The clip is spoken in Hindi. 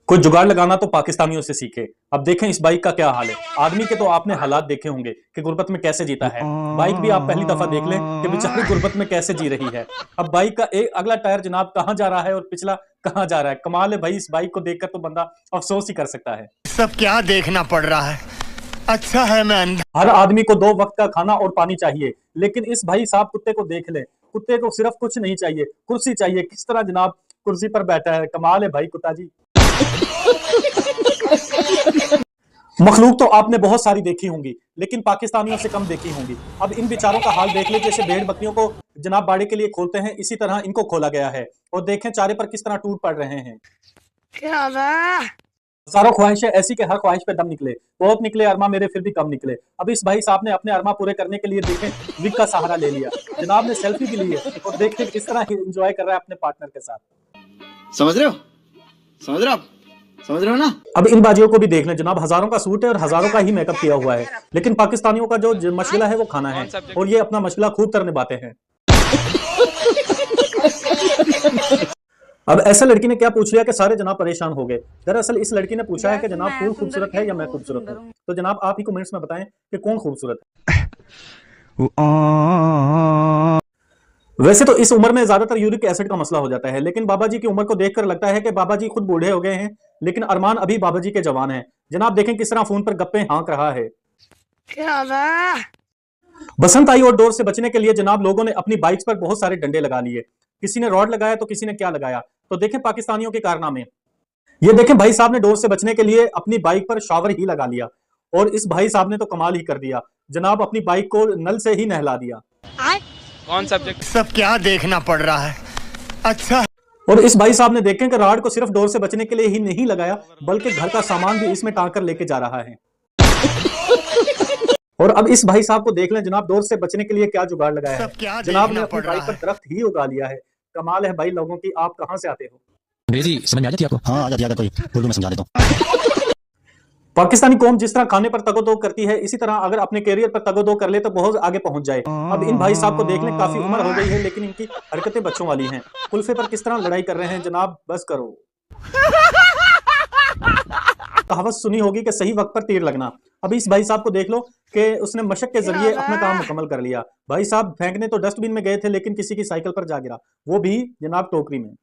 कुछ जुगाड़ लगाना तो पाकिस्तानियों से सीखे। अब देखें इस बाइक का क्या हाल है। आदमी के तो आपने हालात देखे होंगे कि गुर्बत में कैसे जीता है। बाइक भी आप पहली दफा देख लें कि बेचारी गुर्बत में कैसे जी रही है। अब बाइक का एक अगला टायर जनाब कहां जा रहा है और पिछला कहां जा रहा है। कमाल है भाई, इस बाइक को देखकर तो बंदा अफसोस ही कर सकता है। सब क्या देखना पड़ रहा है। अच्छा है मैं अंधा। हर आदमी को 2 वक्त का खाना और पानी चाहिए, लेकिन इस भाई साहब कुत्ते को देख ले। कुत्ते को सिर्फ कुछ नहीं चाहिए, कुर्सी चाहिए। किस तरह जनाब कुर्सी पर बैठा है। कमाल है भाई कुत्ता जी। मखलूक तो आपने बहुत सारी देखी होंगी, लेकिन पाकिस्तानियों से कम देखी होंगी। अब इन बेचारों का हाल देख ले। जैसे भेड़ बकरियों को जनाब बाड़े के लिए खोलते हैं, इसी तरह इनको खोला गया है। और देखें चारे पर किस तरह टूट पड़ रहे हैं। हजारों ख्वाहिशें ऐसी कि हर ख्वाहिश पे दम निकले। बहुत निकले अरमा मेरे, फिर भी कम निकले। अब इस भाई साहब ने अपने अरमा पूरे करने के लिए देखें विग का सहारा ले लिया। जनाब ने सेल्फी भी ली है और देखते किस तरह एंजॉय कर रहा है अपने पार्टनर के साथ। समझ रहे हो, समझ रहे हो आप, समझ रहे हो ना। अब इन बाजियों को भी देख लें जनाब, हजारों का सूट है और हजारों का ही मेकअप किया हुआ है, लेकिन पाकिस्तानियों का जो मशगला है वो खाना है और ये अपना मशगला खूब तरह निभाते हैं। अब ऐसा लड़की ने क्या पूछ लिया कि सारे जनाब परेशान हो गए। दरअसल इस लड़की ने पूछा है कि जनाब कौन खूबसूरत है या मैं खूबसूरत हूँ। तो जनाब आप ही कमेंट्स में बताएं कि कौन खूबसूरत है। वैसे तो इस उम्र में ज्यादातर यूरिक एसिड का मसला हो जाता है, लेकिन बाबा जी की उम्र को देखकर लगता है कि बाबा जी खुद बूढ़े हो गए हैं, लेकिन अरमान अभी बाबा जी के जवान हैं। जनाब देखें किस तरह फोन पर गप्पे हाँक रहा है। बसंत आई और डोर से बचने के लिए जनाब लोगों ने अपनी बाइक्स पर बहुत सारे डंडे लगा लिए। किसी ने रॉड लगाया तो किसी ने क्या लगाया। तो देखें पाकिस्तानियों के कारनामे। ये देखें भाई साहब ने डोर से बचने के लिए अपनी बाइक पर शावर ही लगा लिया और इस भाई साहब ने तो कमाल ही कर दिया। जनाब अपनी बाइक को नल से ही नहला दिया। कौन सब्जेक्ट, सब क्या देखना पड़ रहा है। अच्छा। और इस भाई साहब ने देखें कि रॉड को सिर्फ डोर से बचने के लिए ही नहीं लगाया, बल्कि घर का सामान भी इसमें टांग कर लेके जा रहा है। और अब इस भाई साहब को देख लें जनाब, डोर से बचने के लिए क्या जुगाड़ लगाया है। जनाब ने अपनी बाइक पर दरख्त ही उगा लिया है। कमाल है भाई लोगों की, आप कहां से आते हो। अंग्रेजी समझ में आ जाती है आपको? हाँ आ जाती है, कोई उर्दू में समझा देता हूं। पाकिस्तानी कौम जिस तरह खाने पर तगोदो करती है, इसी तरह अगर अपने कैरियर पर तगोदो कर ले तो बहुत आगे पहुंच जाए। अब इन भाई साहब को देख लें, काफी उम्र हो गई है, लेकिन इनकी हरकतें बच्चों वाली हैं। कुल्फे पर किस तरह लड़ाई कर रहे हैं। जनाब बस करो। कहावत सुनी होगी कि सही वक्त पर तीर लगना। अभी इस भाई साहब को देख लो कि उसने मशक के जरिए अपना काम मुकम्मल कर लिया। भाई साहब फेंकने तो डस्टबिन में गए थे, लेकिन किसी की साइकिल पर जा गिरा, वो भी जनाब टोकरी में।